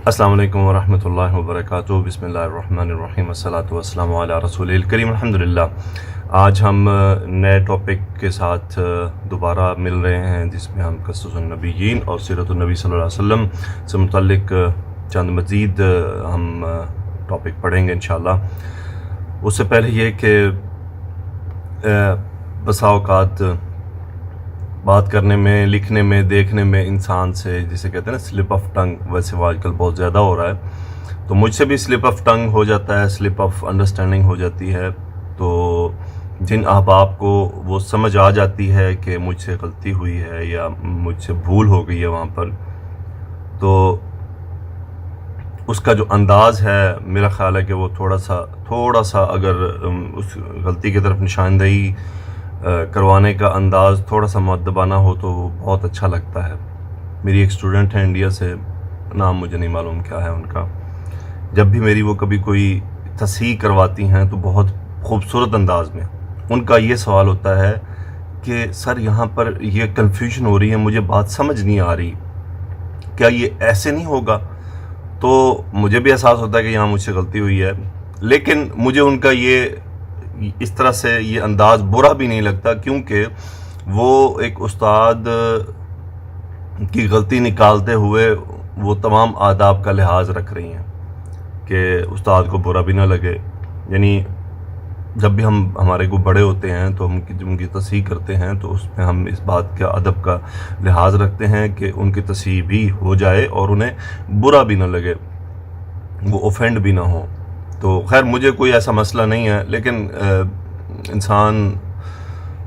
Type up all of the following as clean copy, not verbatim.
السلام علیکم ورحمۃ اللہ وبرکاتہ۔ بسم اللہ الرحمن الرحیم، والصلاۃ والسلام علی رسول الکریم۔ الحمدللہ، آج ہم نئے ٹاپک کے ساتھ دوبارہ مل رہے ہیں، جس میں ہم قصص النبیین اور سیرت النبی صلی اللہ علیہ وسلم سے متعلق چند مزید ہم ٹاپک پڑھیں گے انشاءاللہ۔ اس سے پہلے یہ کہ بسا اوقات بات کرنے میں، لکھنے میں، دیکھنے میں انسان سے، جسے کہتے ہیں نا سلپ آف ٹنگ، ویسے وہ آج کل بہت زیادہ ہو رہا ہے، تو مجھ سے بھی سلپ آف ٹنگ ہو جاتا ہے، سلپ آف انڈرسٹینڈنگ ہو جاتی ہے۔ تو جن احباب کو وہ سمجھ آ جاتی ہے کہ مجھ سے غلطی ہوئی ہے یا مجھ سے بھول ہو گئی ہے وہاں پر، تو اس کا جو انداز ہے میرا خیال ہے کہ وہ تھوڑا سا اگر اس غلطی کی طرف نشاندہی کروانے کا انداز تھوڑا سا مؤدبانہ ہو تو وہ بہت اچھا لگتا ہے۔ میری ایک اسٹوڈنٹ ہے انڈیا سے، نام مجھے نہیں معلوم کیا ہے ان کا، جب بھی میری وہ کبھی کوئی تصحیح کرواتی ہیں تو بہت خوبصورت انداز میں ان کا یہ سوال ہوتا ہے کہ سر یہاں پر یہ کنفیوژن ہو رہی ہے، مجھے بات سمجھ نہیں آ رہی، کیا یہ ایسے نہیں ہوگا؟ تو مجھے بھی احساس ہوتا ہے کہ یہاں مجھ سے غلطی ہوئی ہے، لیکن مجھے ان کا یہ اس طرح سے یہ انداز برا بھی نہیں لگتا، کیونکہ وہ ایک استاد کی غلطی نکالتے ہوئے وہ تمام آداب کا لحاظ رکھ رہی ہیں کہ استاد کو برا بھی نہ لگے۔ یعنی جب بھی ہمارے کو بڑے ہوتے ہیں تو ہم ان کی تصحیح کرتے ہیں تو اس میں ہم اس بات کا ادب کا لحاظ رکھتے ہیں کہ ان کی تصحیح بھی ہو جائے اور انہیں برا بھی نہ لگے، وہ اوفینڈ بھی نہ ہو۔ تو خیر مجھے کوئی ایسا مسئلہ نہیں ہے، لیکن انسان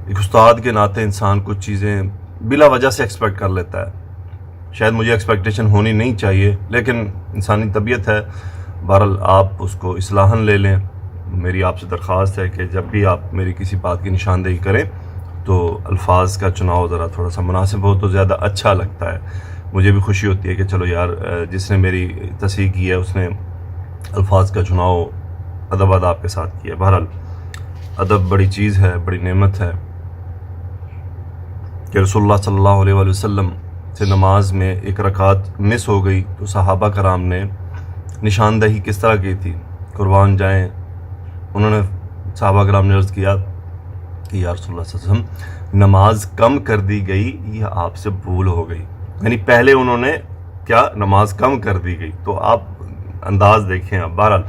ایک استاد کے ناطے انسان کچھ چیزیں بلا وجہ سے ایکسپیکٹ کر لیتا ہے۔ شاید مجھے ایکسپیکٹیشن ہونی نہیں چاہیے، لیکن انسانی طبیعت ہے۔ بہرحال آپ اس کو اصلاحاً لے لیں۔ میری آپ سے درخواست ہے کہ جب بھی آپ میری کسی بات کی نشاندہی کریں تو الفاظ کا چناؤ ذرا تھوڑا سا مناسب ہو تو زیادہ اچھا لگتا ہے۔ مجھے بھی خوشی ہوتی ہے کہ چلو یار، جس نے میری تصحیح کی ہے اس نے الفاظ کا چناؤ ادب کے ساتھ کیا۔ بہرحال ادب بڑی چیز ہے، بڑی نعمت ہے کہ رسول اللہ صلی اللہ علیہ وآلہ وسلم سے نماز میں ایک رکعت مس ہو گئی تو صحابہ کرام نے نشاندہی کس طرح کی تھی، قربان جائیں۔ انہوں نے صحابہ کرام نے عرض کیا کہ یا رسول اللہ صلی اللہ علیہ وسلم، نماز کم کر دی گئی یا آپ سے بھول ہو گئی؟ یعنی پہلے انہوں نے کیا، نماز کم کر دی گئی، تو آپ انداز دیکھیں۔ اب بہرحال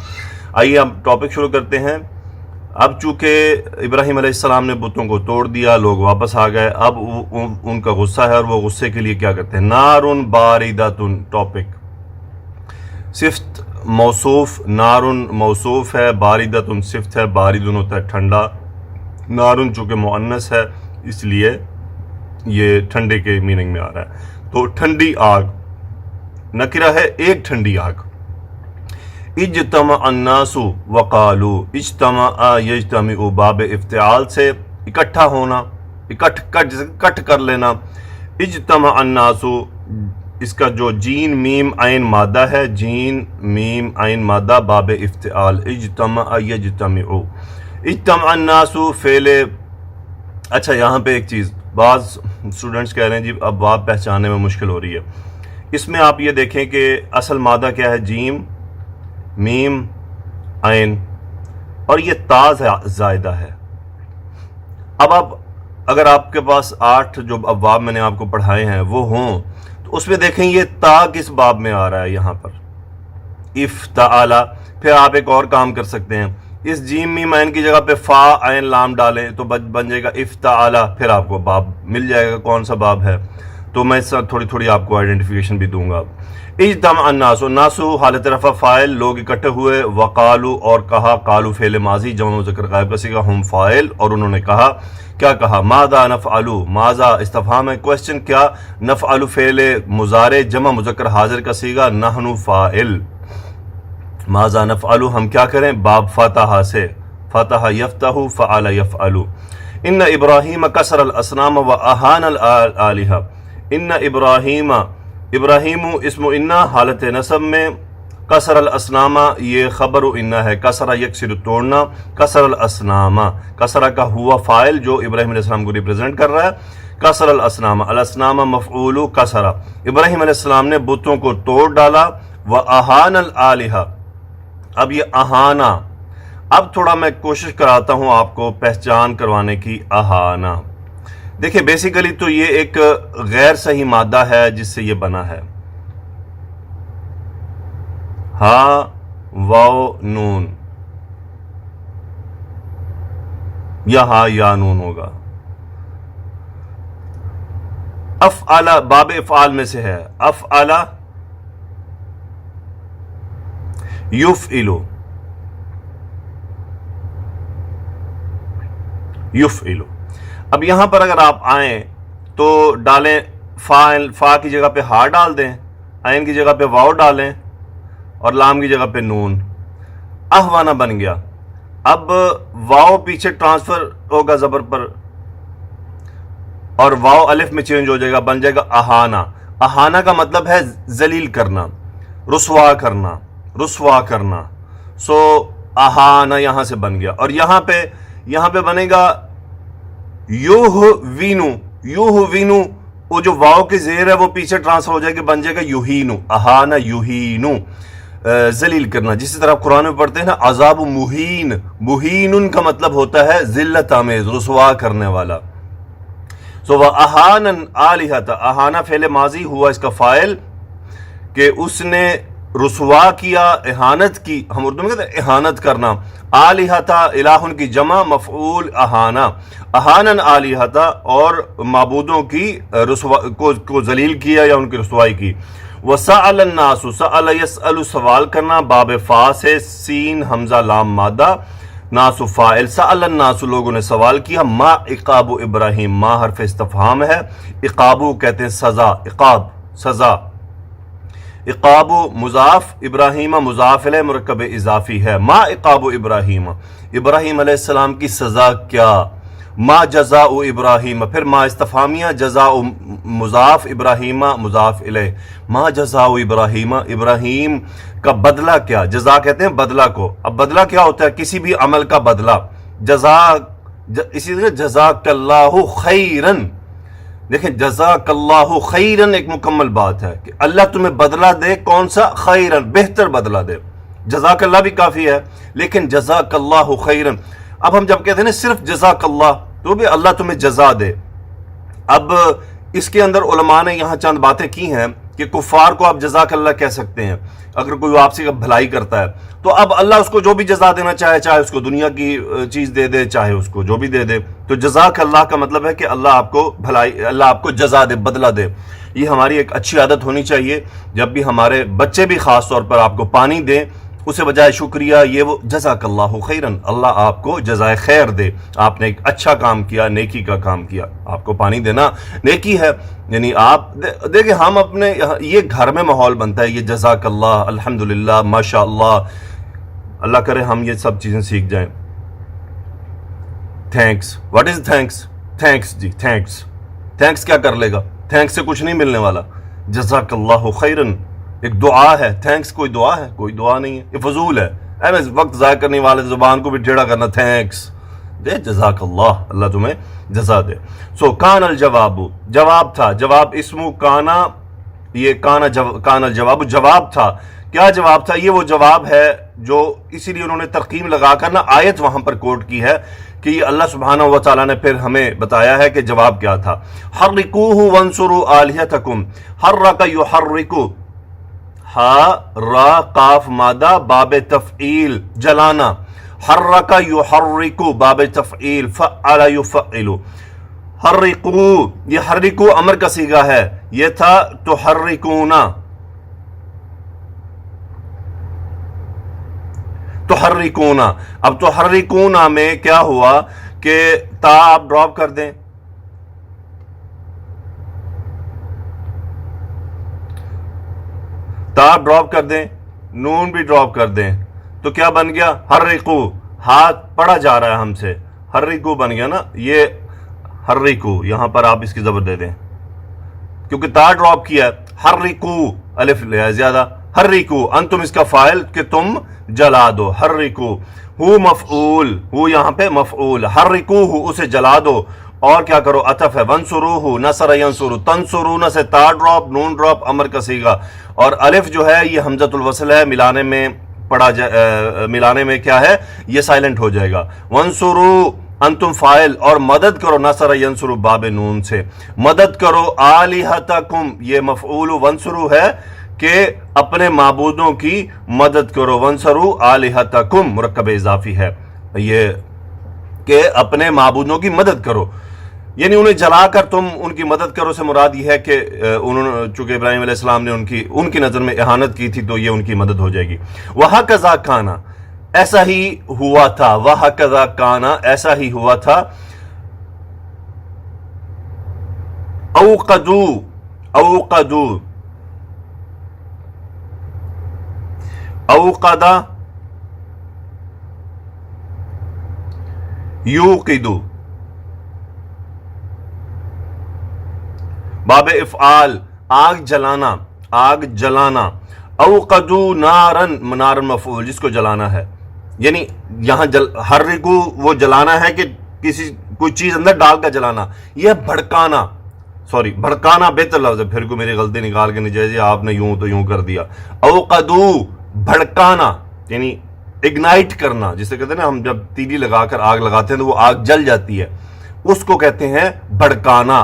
آئیے اب ٹاپک شروع کرتے ہیں۔ اب چونکہ ابراہیم علیہ السلام نے بتوں کو توڑ دیا، لوگ واپس آ گئے، اب ان کا غصہ ہے اور وہ غصے کے لیے کیا کرتے ہیں، نارن باردتن، ٹاپک صفت موصوف، نارن موصوف ہے، باردتن صفت ہے، باردن ہوتا ہے ٹھنڈا، نارن چونکہ مؤنث ہے اس لیے یہ ٹھنڈے کے میننگ میں آ رہا ہے۔ تو ٹھنڈی آگ، نکرہ ہے ایک ٹھنڈی آگ۔ اجتمع الناس وقالوا، اجتمع یجتمع، باب افتعال سے اکٹھا ہونا، کٹ کر لینا۔ اجتمع الناس، اس کا جو جین میم عین مادہ ہے، جین میم عین مادہ، باب افتعال، اجتمع یجتمع، اجتمع الناس فعل۔ اچھا یہاں پہ ایک چیز، بعض اسٹوڈنٹس کہہ رہے ہیں جی اب باب پہچاننے میں مشکل ہو رہی ہے۔ اس میں آپ یہ دیکھیں کہ اصل مادہ کیا ہے، جیم میم عین، اور یہ تا زائدہ ہے۔ اب اگر آپ کے پاس 8 جو ابواب میں نے آپ کو پڑھائے ہیں وہ ہوں تو اس میں دیکھیں یہ تا کس باب میں آ رہا ہے، یہاں پر افتعال۔ پھر آپ ایک اور کام کر سکتے ہیں، اس جیم میم عین کی جگہ پہ فا عین لام ڈالیں تو بن جائے گا افتعال، پھر آپ کو باب مل جائے گا کون سا باب ہے۔ تو میں اس طرح تھوڑی آپ کو آئیڈینٹیفیکیشن بھی دوں گا۔ اجتمع الناس، الناس حالت رفع فاعل، لوگ اکٹھے ہوئے، وقالو اور کہا، قالو فعل ماضی جمع مذکر غائب کا صیغہ، ہم فاعل، اور انہوں نے کہا، کیا کہا، ماذا نفعل، ماذا استفہام ہے کوسچن، کیا، نفعل فعل مضارع جمع مذکر حاضر کا صیغہ، نحن فاعل، ماذا نفعل ہم کیا کریں، باب فتح سے، فتح یفتح، فعل یفعل۔ ان ابراہیم کسر الاصنام و اہان الالہہ، ان ابراہیم، ابراہیم اسم انا حالت نصب میں، کسر الاسنام یہ خبر انا ہے، کسرہ یکسر توڑنا، کسر الاسنام، کسرہ کا ہوا فائل جو ابراہیم علیہ السلام کو ریپرزینٹ کر رہا ہے، کسر الاسنام، الاسنام مفعول کسرہ، ابراہیم علیہ السلام نے بتوں کو توڑ ڈالا، وَأَهَانَ الْآلِهَةَ۔ اب یہ اہانا، اب تھوڑا میں کوشش کراتا ہوں آپ کو پہچان کروانے کی۔ اہانا دیکھیں بیسیکلی تو یہ ایک غیر صحیح مادہ ہے جس سے یہ بنا ہے، ہا واو نون، یا ہا یا نون ہوگا۔ افعل باب افعال میں سے ہے، افعل یفعلو، یفعلو۔ اب یہاں پر اگر آپ آئیں تو ڈالیں فا کی جگہ پہ ہا ڈال دیں، عین کی جگہ پہ واو ڈالیں اور لام کی جگہ پہ نون، احوانا بن گیا۔ اب واو پیچھے ٹرانسفر ہوگا زبر پر اور واو الف میں چینج ہو جائے گا، بن جائے گا اہانا۔ اہانا کا مطلب ہے ذلیل کرنا، رسوا کرنا، رسوا کرنا۔ سو اہانا یہاں سے بن گیا، اور یہاں پہ بنے گا یوہوینو، یوہوینو، وہ جو واو کی زیر ہے وہ پیچھے ٹرانسفر ہو جائے گا، بن جائے گا یوہینو، اہانا یوہینو، ذلیل کرنا۔ جس طرح قرآن میں پڑھتے ہیں نا عذاب مہین، مہین کا مطلب ہوتا ہے ذلت آمیز، رسوا کرنے والا۔ سو وَأَهَانَ الْآلِهَةَ، اہانا فعل ماضی ہوا اس کا فاعل کہ اس نے رسوا کیا، اہانت کی، ہم اردو میں کہتے ہیں اہانت کرنا۔ آلہتا الہن کی جمع، مفعول اہانا، اہانن آلہتا، اور معبودوں کی کو ذلیل کیا یا ان کی رسوائی کی۔ وَسَأَلَ النَّاسُ، سَأَلَ يَسْأَلُ سوال کرنا، باب فا سے، سین حمزہ لام مادہ، ناس فاعل، سأل الناس لوگوں نے سوال کیا، ما عقاب ابراہیم، ما حرف استفہام ہے، عقابو کہتے ہیں سزا، عقاب سزا، عقاب مضاف، ابراہیم مضاف الیہ مرکب اضافی ہے۔ ما عقاب ابراہیم، ابراہیم علیہ السلام کی سزا کیا؟ ما جزاء ابراہیم، پھر ما استفہامیہ، جزاء مضاف، ابراہیم مضاف الیہ، ما جزاء ابراہیم، ابراہیم کا بدلہ کیا؟ جزا کہتے ہیں بدلہ کو۔ اب بدلہ کیا ہوتا ہے؟ کسی بھی عمل کا بدلہ، جزا، اسی طرح جزاک اللہ خیرن، دیکھیں جزاک اللہ خیرن ایک مکمل بات ہے کہ اللہ تمہیں بدلہ دے، کون سا؟ خیرن، بہتر بدلہ دے۔ جزاک اللہ بھی کافی ہے، لیکن جزاک اللہ خیرن، اب ہم جب کہتے ہیں نا صرف جزاک اللہ، تو بھی اللہ تمہیں جزا دے۔ اب اس کے اندر علماء نے یہاں چند باتیں کی ہیں کہ کفار کو آپ جزاک اللہ کہہ سکتے ہیں اگر کوئی آپ سے بھلائی کرتا ہے، تو اب اللہ اس کو جو بھی جزا دینا چاہے، چاہے اس کو دنیا کی چیز دے دے، چاہے اس کو جو بھی دے دے، تو جزاک اللہ کا مطلب ہے کہ اللہ آپ کو بھلائی، اللہ آپ کو جزا دے، بدلہ دے۔ یہ ہماری ایک اچھی عادت ہونی چاہیے، جب بھی ہمارے بچے بھی خاص طور پر آپ کو پانی دیں، اسے بجائے شکریہ یہ وہ جزاک اللہ خیرن، اللہ آپ کو جزائے خیر دے، آپ نے ایک اچھا کام کیا، نیکی کا کام کیا۔ آپ کو پانی دینا نیکی ہے، یعنی آپ دیکھیں ہم اپنے یہ گھر میں ماحول بنتا ہے، یہ جزاک اللہ، الحمدللہ، ماشاء اللہ، اللہ کرے ہم یہ سب چیزیں سیکھ جائیں۔ Thanks, what is thanks? Thanks جی، تھینکس، تھینکس کیا کر لے گا؟ تھینکس سے کچھ نہیں ملنے والا۔ جزاک اللہ خیرن ایک دعا ہے، تھینکس کوئی دعا ہے؟ کوئی دعا نہیں ہے، یہ فضول ہے، وقت ضائع کرنے والے زبان کو بھی ٹیڑھا کرنا۔ تھینکس دے، جزاک اللہ، اللہ تمہیں جزا دے۔ سو کان الجواب، جواب تھا، جواب اسمو کانا، یہ کانا الجواب جواب تھا۔ کیا جواب تھا؟ یہ وہ جواب ہے جو اسی لیے انہوں نے ترقیم لگا کر نا آیت وہاں پر کوٹ کی ہے کہ یہ اللہ سبحانہ و تعالیٰ نے پھر ہمیں بتایا ہے کہ جواب کیا تھا۔ حرکوہ وانصروا آلہتکم، حرک یحرکو، ہا را قاف مادہ، باب تفعیل جلانا، حرک یحرکو باب تفعیل، فعل یفعلو، حرکو، یہ حرکو امر کا صیغہ ہے، یہ تھا تحرکونا، تحرکونا۔ اب تحرکونا میں کیا ہوا کہ تا آپ ڈراپ کر دیں، تا ڈراپ کر دیں، نون بھی ڈراپ کر دیں، تو کیا بن گیا؟ حرکو، ہاتھ پڑھا جا رہا ہے ہم سے، حرکو بن گیا نا، یہ حرکو، یہاں پر آپ اس کی زبر دے دیں کیونکہ تا ڈراپ کیا ہے، حرکو الف لیا زیادہ، حرکو، انتم اس کا فاعل کہ تم جلا دو، حرکو، ہو مفعول، ہو یہاں پہ مفعول، حرکو ہو اسے جلا دو، اور کیا کرو، عطف ہے، ونصروہ نصر ینصر، تنصرون سے تا ڈراپ، نون ڈراپ، امر کا صیغہ، اور الف جو ہے یہ حمزۃ الوصل ہے، ملانے میں کیا ہے، یہ سائلنٹ ہو جائے گا. ونصرو انتم فائل، اور مدد کرو، نصر ینصر باب نون سے، مدد کرو، آلہتکم یہ مفعول ونصرو ہے کہ اپنے معبودوں کی مدد کرو، ونصرو آلہتکم مرکب اضافی ہے یہ کہ اپنے معبودوں کی مدد کرو، یعنی انہیں جلا کر تم ان کی مدد کرو سے مراد یہ ہے کہ انہوں نے چونکہ ابراہیم علیہ السلام نے ان کی نظر میں اہانت کی تھی تو یہ ان کی مدد ہو جائے گی. وَهَكَذَا كَانَ، ایسا ہی ہوا تھا، وَهَكَذَا كَانَ ایسا ہی ہوا تھا. اوقد یوقد، باب افعال آگ جلانا، آگ جلانا. اوقدو نارن، نارن مفعول جس کو جلانا ہے، یعنی یہاں حرکو وہ جلانا ہے کہ کوئی چیز اندر ڈال کر جلانا، یہ بھڑکانا، سوری بھڑکانا بہتر لفظ ہے، پھر کو میری غلطی نکال کے نہیں جائے آپ نے یوں تو یوں کر دیا. اوقدو بھڑکانا یعنی اگنائٹ کرنا، جسے کہتے ہیں نا ہم جب تیلی لگا کر آگ لگاتے ہیں تو وہ آگ جل جاتی ہے، اس کو کہتے ہیں بھڑکانا.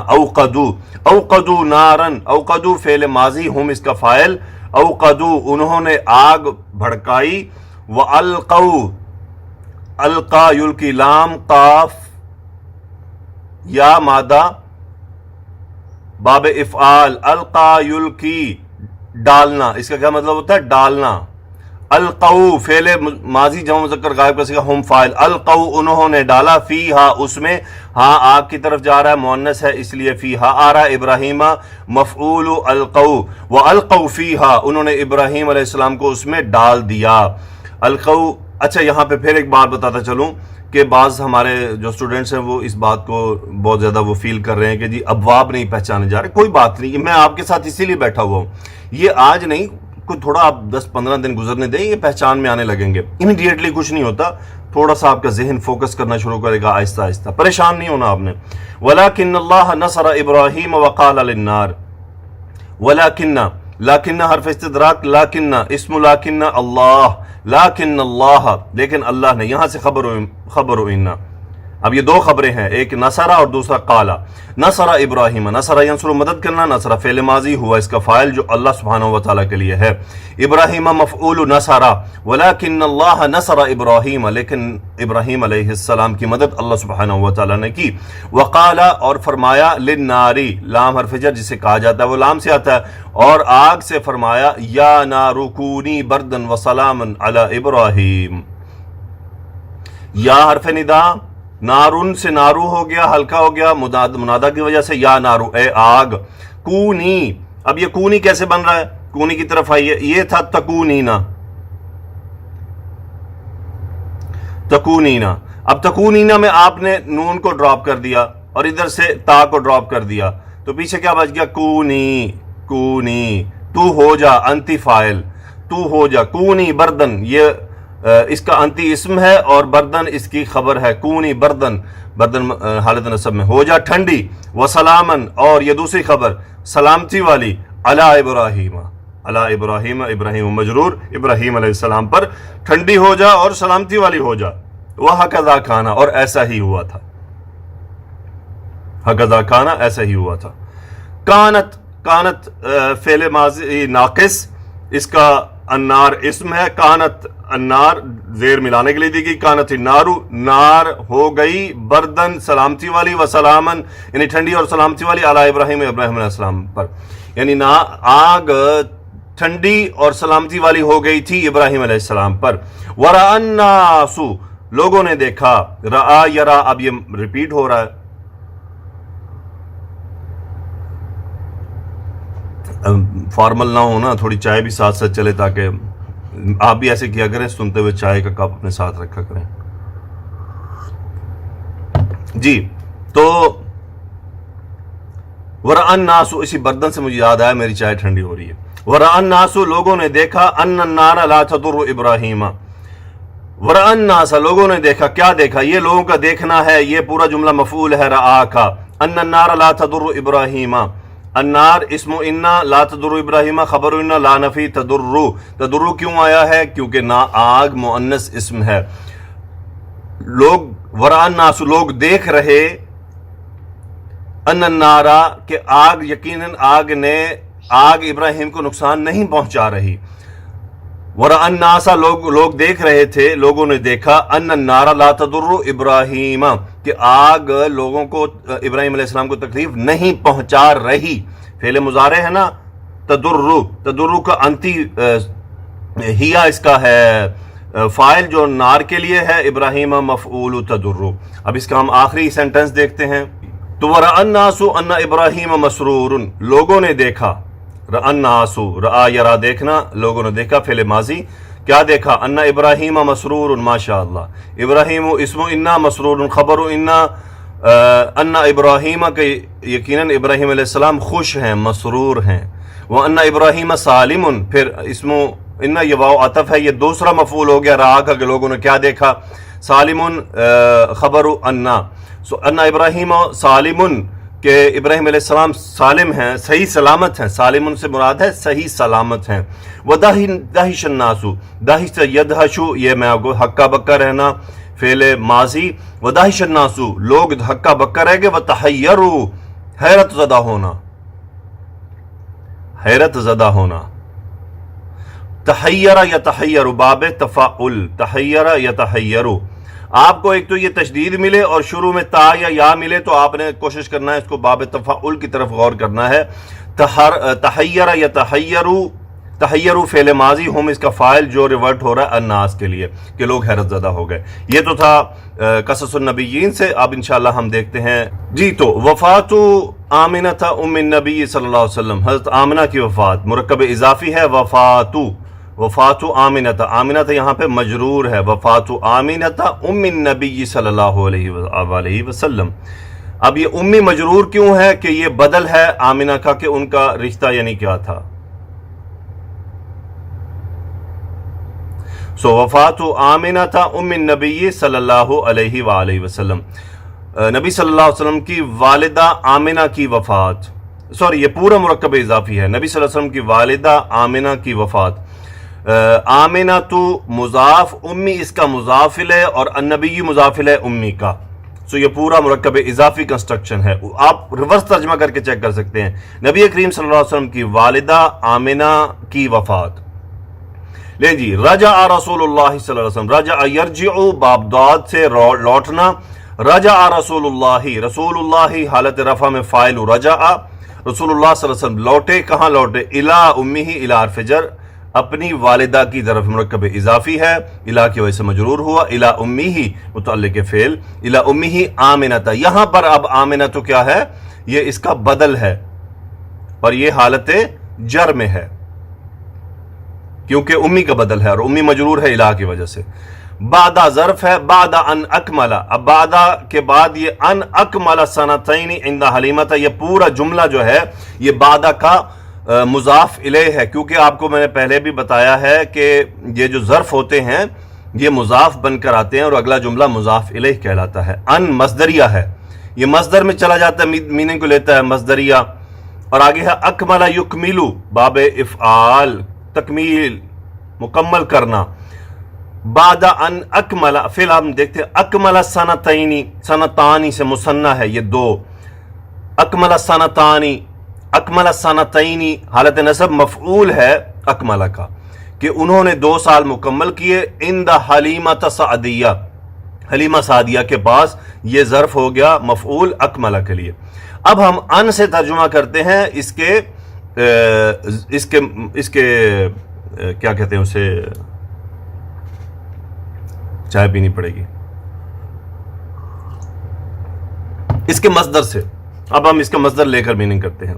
اوقدو نارن، اوقدو فعل ماضی، ہم اس کا فاعل، اوقدو انہوں نے آگ بھڑکائی. وَأَلْقَوْا، القا یلقی، لام قاف یا مادہ باب افعال، القا یلقی ڈالنا، اس کا کیا مطلب ہوتا ہے، ڈالنا. القو فعل ماضی جمع مذکر غائب کا صیغہ، ہم فاعل. القو انہوں نے ڈالا، فیہا اس میں، ہاں آگ کی طرف جا رہا ہے، مؤنث ہے اس لیے فیہا آ رہا ہے. ابراہیم مفعول القو، والقوا فیہا انہوں نے ابراہیم علیہ السلام کو اس میں ڈال دیا. القو. اچھا یہاں پہ پھر ایک بات بتاتا چلوں کہ بعض ہمارے جو اسٹوڈنٹس ہیں وہ اس بات کو بہت زیادہ وہ فیل کر رہے ہیں کہ جی ابواب نہیں پہچانے جا رہے. کوئی بات نہیں، میں آپ کے ساتھ اسی لیے بیٹھا ہوا ہوں، یہ آج نہیں، کوئی تھوڑا آپ 10-15 دن گزرنے دیں، یہ پہچان میں آنے لگیں گے. امیڈیٹلی کچھ نہیں ہوتا، تھوڑا سا آپ کا ذہن فوکس کرنا شروع کرے گا آہستہ آہستہ، پریشان نہیں ہونا آپ نے. وَلَكِنَّ اللَّهَ نَصَرَ إِبْرَاهِيمَ وَقَالَ لِلنَّارِ. وَلَكِنَّ، لَكِنَّ حرف استدراک، لَكِنَّ اسم لَكِنَّ اللہ، لَكِنَّ اللَّهَ لیکن اللہ نے، یہاں سے خبر اِنَّا. اب یہ دو خبریں ہیں، ایک نصرہ اور دوسرا قالا. نصر ابراہیم، نصر ینصر مدد کرنا، نصر فعل ماضی ہوا اس کا فاعل جو اللہ سبحانہ و تعالیٰ کے لیے ہے. ابراہیم مفعول نصرہ، ولیکن اللہ نصر ابراہیم لیکن ابراہیم علیہ السلام کی مدد اللہ سبحانہ و تعالیٰ نے کی. وقالا اور فرمایا، للناری لام حرف جر جسے کہا جاتا ہے وہ لام سے آتا ہے، اور آگ سے فرمایا، یا نار کونی بردن وسلاما علی ابراہیم. یا حرف ندا، نارون سے نارو ہو گیا، ہلکا ہو گیا منادہ کی وجہ سے، یا نارو اے آگ. کونی، اب یہ کونی کیسے بن رہا ہے، کونی کی طرف آئیے، یہ تھا تکونینا، تکونینا. اب تکونینا میں آپ نے نون کو ڈراپ کر دیا اور ادھر سے تا کو ڈراپ کر دیا تو پیچھے کیا بچ گیا، کونی. کونی تو ہو جا، انتی فائل، تو ہو جا. کونی بردن، یہ اس کا انتی اسم ہے اور بردن اس کی خبر ہے. کونی بردن، بردن حالت نصب میں، ہو جا ٹھنڈی. وسلامن اور یہ دوسری خبر سلامتی والی، علی ابراہیم، علی ابراہیم، ابراہیم مجرور، ابراہیم علیہ السلام پر ٹھنڈی ہو جا اور سلامتی والی ہو جا. وَهَكَذَا كَانَ اور ایسا ہی ہوا تھا. هَكَذَا كَانَ ایسا ہی ہوا تھا. کانت، کانت فعل ماضی ناقص، اس کا النار اسم ہے. کانت النار زیر ملانے کے لیے دی گئی. کانت النارو نار ہو گئی، بردن سلامتی والی، وسلامن یعنی ٹھنڈی اور سلامتی والی، علی ابراہیم ابراہیم علیہ السلام پر، یعنی آگ ٹھنڈی اور سلامتی والی ہو گئی تھی ابراہیم علیہ السلام پر. ورأى الناس لوگوں نے دیکھا، رآ یرا اب یہ ریپیٹ ہو رہا ہے. فارمل نہ ہونا، تھوڑی چائے بھی ساتھ ساتھ چلے تاکہ آپ بھی ایسے کیا کریں، سنتے ہوئے چائے کا کپ اپنے ساتھ رکھا کریں. جی تو ورأى الناس، اسی بردن سے مجھے یاد آیا میری چائے ٹھنڈی ہو رہی ہے. ورأى الناس لوگوں نے دیکھا، ان النار لا تضر ابراہیم ورأى الناس لوگوں نے دیکھا، کیا دیکھا؟ یہ لوگوں کا دیکھنا ہے، یہ پورا جملہ مفعول ہے رآ کا. ان النار لا تضر ابراہیم، النار اسم انا، لا تضر ابراہیم خبر انا، لا نفی تضر. تضر کیوں آیا ہے؟ کیونکہ نا آگ مؤنث اسم ہے. لوگ ورأى الناس لوگ دیکھ رہے، ان النار کہ آگ، یقیناً آگ ابراہیم کو نقصان نہیں پہنچا رہی. ورأى الناس لوگ دیکھ رہے تھے، لوگوں نے دیکھا، ان النار لا تضر ابراہیم کہ آگ لوگوں کو، ابراہیم علیہ السلام کو تکلیف نہیں پہنچا رہی. فعل مضارع ہے نا، تضر کا انتی ہیا اس کا ہے فاعل جو نار کے لیے ہے، ابراہیم مفعول تضر. اب اس کا ہم آخری سینٹنس دیکھتے ہیں. تو ورأى الناس ان ابراہیم مسرور، لوگوں نے دیکھا، رأى الناس، رأى یرا دیکھنا، لوگوں نے دیکھا، فعل ماضی، کیا دیکھا؟ ان ابراہیم مسرور، ماشاء اللہ. ابراہیم اسم انا، مسرور خبر انا، ان ابراہیم کہ یقیناً ابراہیم علیہ السلام خوش ہیں، مسرور ہیں. وان ابراہیم سالم، پھر اسم ان یہ واو عطف ہے، یہ دوسرا مفعول ہو گیا رآ کا کہ لوگوں نے کیا دیکھا. سالم خبر انا، سو ان ابراہیم سالم کہ ابراہیم علیہ السلام سالم ہیں، صحیح سلامت ہیں. سالم سے مراد ہے صحیح سلامت ہیں. وَدَهِشَ النَّاسُ، دہش سے یدہشو، یہ میں آپ کو ہکا بکا رہنا، فعل ماضی. وَدَهِشَ النَّاسُ لوگ ہکا بکا رہ گئے. وَتَحَيَّرُوا حیرت زدہ ہونا، حیرت زدہ ہونا. تحیر یتحیر باب تفاعل، تحیر یتحیر. آپ کو ایک تو یہ تشدید ملے اور شروع میں تا یا ملے تو آپ نے کوشش کرنا ہے اس کو باب تفاعل کی طرف غور کرنا ہے. تحیر یتحیر، تحیر فعل ماضی، ہم اس کا فاعل جو ریورٹ ہو رہا ہے الناس کے لیے کہ لوگ حیرت زدہ ہو گئے. یہ تو تھا قصص النبیین سے. اب انشاءاللہ ہم دیکھتے ہیں جی. تو وفات آمنہ ام النبی صلی اللہ علیہ وسلم، حضرت آمنہ کی وفات، مرکب اضافی ہے وفات آمنہ. آمنہ یہاں پہ مجرور ہے. وفات آمنہ ام النبی صلی اللہ علیہ وسلم. اب یہ امی مجرور کیوں ہے؟ کہ یہ بدل ہے آمنہ کا کہ ان کا رشتہ یعنی کیا تھا. سو وفات آمنہ ام النبی صلی اللہ علیہ وآلہ وسلم، نبی صلی اللہ علیہ وسلم کی والدہ آمنہ کی وفات. سوری، یہ پورا مرکب اضافی ہے. نبی صلی اللہ علیہ وسلم کی والدہ آمنہ کی وفات. آمنہ تو مضاف، امی اس کا مضاف ہے اور النبی مضاف ہے امی کا. سو یہ پورا مرکب اضافی کنسٹرکشن ہے. آپ ریورس ترجمہ کر کے چیک کر سکتے ہیں. نبی کریم صلی اللہ علیہ وسلم کی والدہ آمنہ کی وفات. لیں جی، رجع رسول اللہ صلی اللہ علیہ وسلم، رجع یرجع باب داد سے لوٹنا. رجع رسول اللہ، رسول اللہ حالت رفع میں فاعل رجع. رسول اللہ صلی اللہ علیہ وسلم لوٹے، کہاں لوٹے؟ الی امہ، الی حرف جر، اپنی والدہ کی طرف، مرکب اضافی ہے، الی کی وجہ سے مجرور ہوا. الی امہ متعلق فعل، الی امہ آمنہ. یہاں پر اب آمنہ تو کیا ہے؟ یہ اس کا بدل ہے اور یہ حالت جر میں ہے کیونکہ امی کا بدل ہے اور امی مجرور ہے الی کی وجہ سے. بعد ظرف ہے، بعد ان اکمل. اب بعد کے بعد یہ ان اکمل سنتین عند حلیمہ، یہ پورا جملہ جو ہے یہ بعد کا مضاف الیہ ہے. کیونکہ آپ کو میں نے پہلے بھی بتایا ہے کہ یہ جو ظرف ہوتے ہیں یہ مضاف بن کر آتے ہیں اور اگلا جملہ مضاف الیہ کہلاتا ہے. ان مصدریہ ہے، یہ مصدر میں چلا جاتا ہے، میننگ کو لیتا ہے مصدریہ. اور آگے ہے اکمل یکملو، باب افعال، تکمیل، مکمل کرنا. بعد ان اکمل، فی الحال ہم دیکھتے ہیں اکمل سنتینی، سنتانی سے مثنیٰ ہے یہ دو. اکمل سنتانی، اکمل سنتینی حالت نصب مفعول ہے اکمل کا کہ انہوں نے 2 سال مکمل کیے. عند حلیمہ سعدیہ، حلیمہ سعدیہ کے پاس، یہ ظرف ہو گیا مفعول اکمل کے لیے. اب ہم ان سے ترجمہ کرتے ہیں اس کے کیا کہتے ہیں اسے، چائے پینی پڑے گی، اس کے مصدر سے. اب ہم اس کا مصدر لے کر میننگ کرتے ہیں.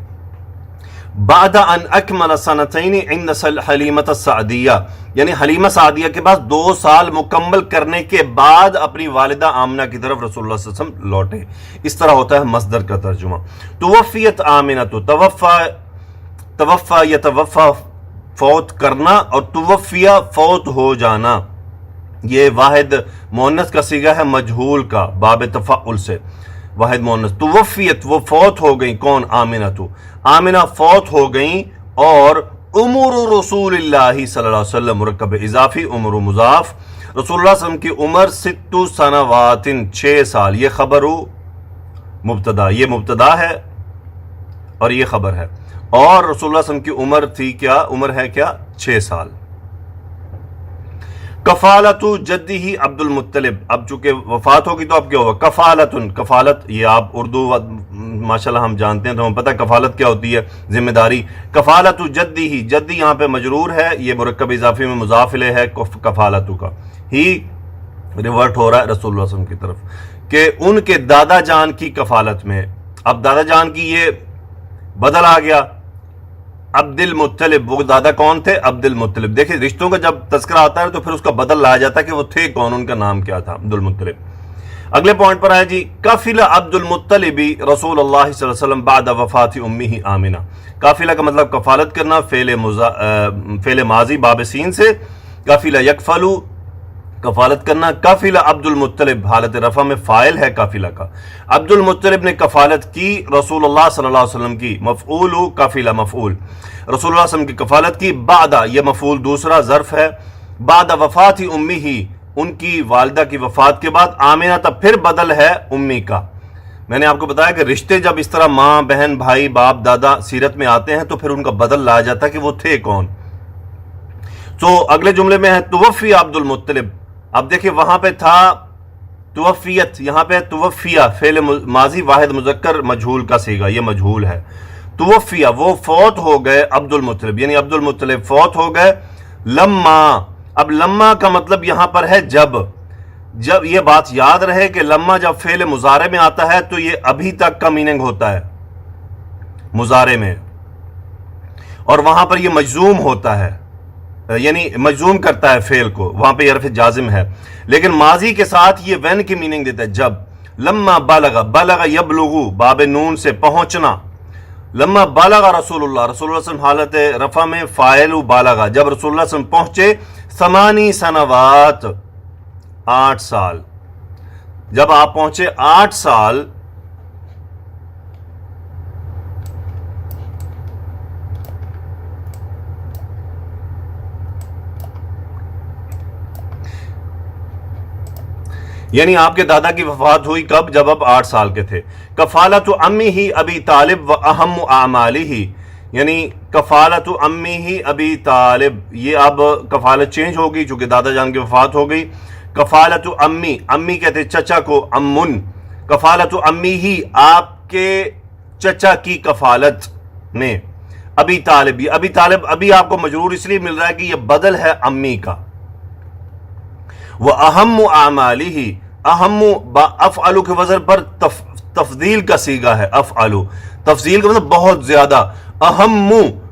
بعد ان اکمل سنتین عند حلیمہ السعدیہ، یعنی حلیمہ سعدیہ کے پاس 2 سال مکمل کرنے کے بعد اپنی والدہ آمنہ کی طرف رسول اللہ صلی اللہ علیہ وسلم لوٹے. اس طرح ہوتا ہے مصدر کا ترجمہ. توفیت آمنہ، توفا یتوفا فوت کرنا اور توفیہ فوت ہو جانا. یہ واحد مؤنث کا صیغہ ہے مجہول کا باب تفعل سے، واحد مؤنث۔ توفیت وہ فوت ہو گئی، کون؟ آمنہ تو، آمنہ فوت ہو گئیں، اور عمر رسول اللہ صلی اللہ علیہ وسلم مرکب اضافی، عمر مضاف، رسول اللہ صلی اللہ علیہ وسلم کی عمر 6 سنوات 6 سال، یہ خبر مبتدا، یہ مبتدا ہے اور یہ خبر ہے، اور رسول اللہ صلی اللہ علیہ وسلم کی عمر تھی کیا؟ عمر ہے کیا؟ 6 سال۔ کفالت جدی ہی عبد المطلب، اب چونکہ وفات ہوگی تو اب کیا ہوگا؟ کفالتن، کفالت یہ آپ اردو ماشاءاللہ ہم جانتے ہیں تو ہمیں پتہ ہے کفالت کیا ہوتی ہے، ذمہ داری۔ کفالت جدی ہی، جدی یہاں پہ مجرور ہے، یہ مرکب اضافی میں مضاف الیہ ہے، کفالت کا ہی ریورٹ ہو رہا ہے رسول اللہ صلی اللہ علیہ وسلم کی طرف کہ ان کے دادا جان کی کفالت میں۔ اب دادا جان کی یہ بدل آ گیا، عبد المطلب، وہ دادا کون تھے؟ عبد المطلب۔ دیکھیں رشتوں کا جب تذکرہ آتا ہے تو پھر اس کا بدل لایا جاتا ہے کہ وہ تھے کون، ان کا نام کیا تھا؟ عبد المطلب۔ اگلے پوائنٹ پر آئے جی، کفل عبد المطلب رسول اللہ صلی اللہ علیہ وسلم بعد وفات امہ آمنہ۔ کافلہ کا مطلب کفالت کرنا، فعل ماضی باب سین سے، کفلہ یکفلو کفالت کرنا، کفل عبد المطلب حالت رفع میں فاعل ہے کافلہ کا، عبد المطلب نے کفالت کی رسول اللہ صلی اللہ علیہ وسلم کی، مفعول کفلہ مفعول، رسول اللہ صلی اللہ علیہ وسلم کی کفالت کی، بعد یہ مفعول دوسرا ظرف ہے، بعد وفات امہ ان کی والدہ کی وفات کے بعد، آمنہ تب پھر بدل ہے امی کا۔ میں نے آپ کو بتایا کہ رشتے جب اس طرح ماں بہن بھائی باپ دادا سیرت میں آتے ہیں تو پھر ان کا بدل لایا جاتا ہے کہ وہ تھے کون۔ تو اگلے جملے میں ہے توفی عبد المطلب، اب دیکھیں وہاں پہ تھا توفیت، یہاں پہ توفیہ فعل ماضی واحد مذکر مجہول کا صیغہ، یہ مجہول ہے۔ توفیہ وہ فوت ہو گئے، عبد المطلب یعنی عبد المطلب فوت ہو گئے، لما، اب لما کا مطلب یہاں پر ہے جب یہ بات یاد رہے کہ لما جب فعل مضارع میں آتا ہے تو یہ ابھی تک کا میننگ ہوتا ہے مضارع میں، اور وہاں پر یہ مجزوم ہوتا ہے، یعنی مجزوم کرتا ہے فعل کو، وہاں پہ حرف جازم ہے، لیکن ماضی کے ساتھ یہ وین کی میننگ دیتا ہے جب۔ لما بلغ، بلغ یبلغ باب نون سے پہنچنا، لما بلغ رسول اللہ، رسول اللہ صلی اللہ علیہ وسلم حالت رفع میں فاعل بالغ، جب رسول اللہ صلی اللہ علیہ وسلم پہنچے 8 سنوات 8 سال، جب آپ پہنچے 8 سال، یعنی آپ کے دادا کی وفات ہوئی کب؟ جب آپ 8 سال کے تھے۔ کفالت امی ہی ابی طالب و اہم اعمالی ہی، یعنی کفالت امی ہی ابی طالب، یہ اب کفالت چینج ہوگی چونکہ دادا جان کی وفات ہو گئی۔ کفالت امی، امی کہتے چچا کو امن، کفالت امی ہی آپ کے چچا کی کفالت میں، ابی طالب، یہ ابی طالب ابھی آپ کو مجرور اس لیے مل رہا ہے کہ یہ بدل ہے امی کا۔ وہ اہم اعمالی ہی، اہم افعلو کے وزن پر تفضیل کا صیغہ ہے، افعلو تفضیل کا مطلب بہت زیادہ، اہم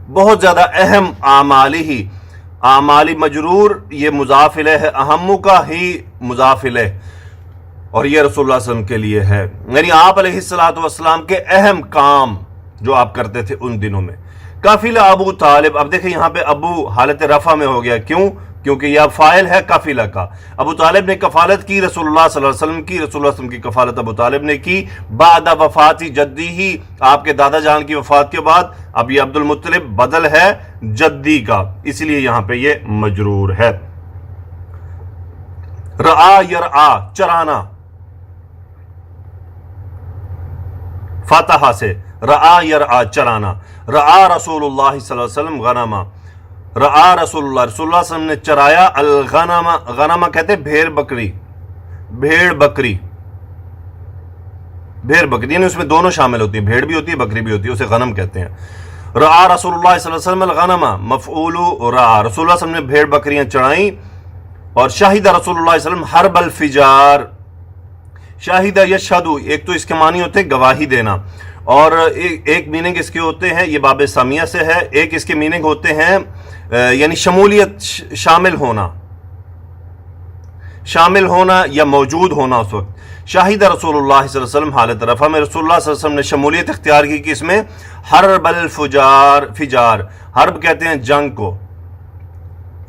بہت زیادہ اہم، اعمالی ہی، اعمالی مجرور، یہ مضاف الیہ ہے، اہم کا ہی مضاف الیہ، اور یہ رسول اللہ صلی اللہ علیہ وسلم کے لیے ہے، یعنی آپ علیہ السلام کے اہم کام جو آپ کرتے تھے ان دنوں میں۔ کافلہ ابو طالب، اب دیکھیں یہاں پہ ابو حالت رفع میں ہو گیا، کیوں؟ کیونکہ یہ فاعل ہے کافلہ کا۔ ابو طالب نے کفالت کی رسول اللہ صلی اللہ علیہ وسلم کی، رسول اللہ علیہ وسلم کی کفالت ابو طالب نے کی بعد وفات جدی ہی، آپ کے دادا جان کی وفات کے بعد۔ اب یہ عبد المطلب بدل ہے جدی کا، اس لیے یہاں پہ یہ مجرور ہے۔ رعا یرعا چرانا، فاتحہ سے، رعا یرعا چرانا، رعا رسول اللہ صلی اللہ علیہ وسلم غنما، رعا رسول اللہ، رسول اللہ صلی اللہ علیہ وسلم نے چرایا الغنم، غنم کہتے بھیڑ بکری، بھیڑ بکری، بھیڑ بکری یعنی اس میں دونوں شامل ہوتی ہیں، بھیڑ بھی ہوتی ہے بکری بھی ہوتی ہے، اسے غنم کہتے ہیں۔ رعا رسول اللہ صلی اللہ علیہ وسلم الغنم، مفعول رعا، رسول اللہ صلی اللہ علیہ وسلم نے بھیڑ بکریاں چرائیں، اور شاہد رسول اللہ صلی اللہ علیہ وسلم حرب الفجار، شاہد یشہد، ایک تو اس کے معنی ہوتے ہیں گواہی دینا، اور ایک میننگ اس کے ہوتے ہیں، یہ باب سامیہ سے ہے، ایک اس کے میننگ ہوتے ہیں یعنی شمولیت، شامل ہونا، شامل ہونا یا موجود ہونا اس وقت۔ شاہد رسول اللہ صلی اللہ علیہ وسلم حالت رفع میں رسول اللہ صلی اللہ علیہ وسلم نے شمولیت اختیار کی کہ اس میں حرب الفجار، فجار حرب کہتے ہیں جنگ کو،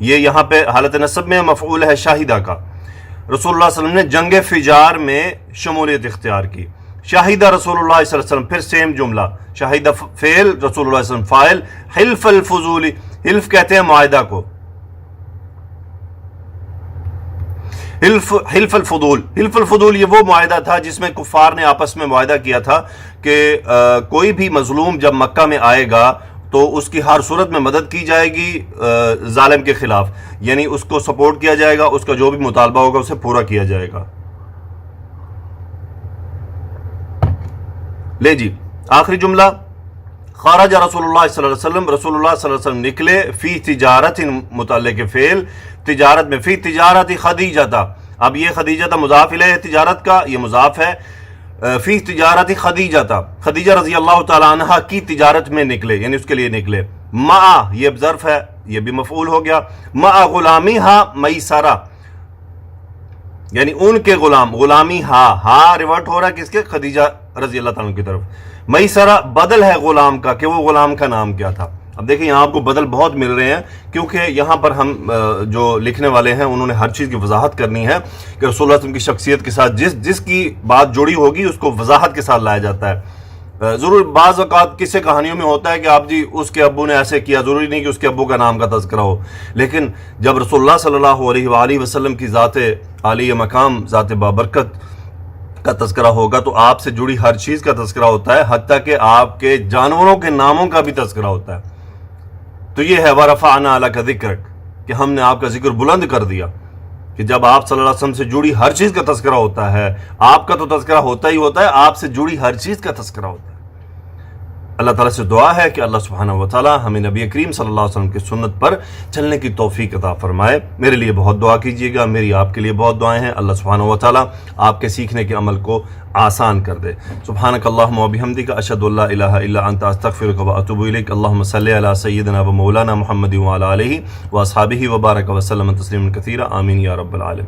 یہ یہاں پہ حالت نصب میں مفعول ہے شاہدہ کا، رسول اللہ صلی اللہ علیہ وسلم نے جنگ فجار میں شمولیت اختیار کی. شاہدہ رسول اللہ صلی اللہ علیہ وسلم، پھر سیم جملہ، شاہدہ فعل، رسول اللہ صلی اللہ علیہ وسلم فاعل. حلف الفضولی، حلف کہتے ہیں معاہدہ کو. حلف الفضول، حلف الفضول یہ وہ معاہدہ تھا جس میں کفار نے آپس میں معاہدہ کیا تھا کہ کوئی بھی مظلوم جب مکہ میں آئے گا تو اس کی ہر صورت میں مدد کی جائے گی ظالم کے خلاف، یعنی اس کو سپورٹ کیا جائے گا، اس کا جو بھی مطالبہ ہوگا اسے پورا کیا جائے گا. لے جی آخری جملہ، خرج رسول اللہ صلی اللہ علیہ وسلم، رسول اللہ صلی اللہ علیہ وسلم نکلے، فی تجارت متعلق فعل، تجارت میں، فی تجارت خدیجہ تھا. اب یہ خدیجہ تھا مضاف الیہ تجارت کا، یہ مضاف ہے. فی تجارت خدیجہ تھا، خدیجہ رضی اللہ تعالی عنہ کی تجارت میں نکلے، یعنی اس کے لیے نکلے. مع یہ ظرف ہے، یہ بھی مفعول ہو گیا. مع غلامی ہا میسرہ، یعنی ان کے غلام، غلامی ہا ریورٹ ہو رہا ہے کس کے؟ خدیجہ رضی اللہ تعالیٰ کی طرف. میسرہ بدل ہے غلام کا، کہ وہ غلام کا نام کیا تھا. اب دیکھیں یہاں آپ کو بدل بہت مل رہے ہیں، کیونکہ یہاں پر ہم جو لکھنے والے ہیں انہوں نے ہر چیز کی وضاحت کرنی ہے کہ رسول اللہ صلی اللہ علیہ وسلم کی شخصیت کے ساتھ جس کی بات جڑی ہوگی اس کو وضاحت کے ساتھ لایا جاتا ہے. ضرور بعض اوقات قصے کہانیوں میں ہوتا ہے کہ آپ جی اس کے ابو نے ایسے کیا، ضروری نہیں کہ اس کے ابو کا نام کا تذکرہ ہو، لیکن جب رسول اللہ صلی اللہ علیہ وآلہ وسلم کی ذات عالی مقام، ذات بابرکت کا تذکرہ ہوگا تو آپ سے جڑی ہر چیز کا تذکرہ ہوتا ہے، حتیٰ کہ آپ کے جانوروں کے ناموں کا بھی تذکرہ ہوتا ہے. تو یہ ہے وَرَفَعْنَا لَكَ ذِكْرَكَ، کہ ہم نے آپ کا ذکر بلند کر دیا. کہ جب آپ صلی اللہ علیہ وسلم سے جڑی ہر چیز کا تذکرہ ہوتا ہے، آپ کا تو تذکرہ ہوتا ہی ہوتا ہے، آپ سے جڑی ہر چیز کا تذکرہ ہوتا ہے. اللہ تعالیٰ سے دعا ہے کہ اللہ سبحانہ و تعالیٰ ہمیں نبی کریم صلی اللہ علیہ وسلم کی سنت پر چلنے کی توفیق عطا فرمائے. میرے لیے بہت دعا کیجیے گا، میری آپ کے لیے بہت دعائیں ہیں. اللہ سبحانہ و تعالیٰ آپ کے سیکھنے کے عمل کو آسان کر دے. سبحانک اللہم و بحمدک، اشہد ان لا الہ الا انت، استغفرک و اتوب الیک. اللہم صلی علی سیدنا و مولانا محمد و علی آلہ و اصحابہ و بارک وسلم تسلیما کثیرا. آمین یا رب العالمین.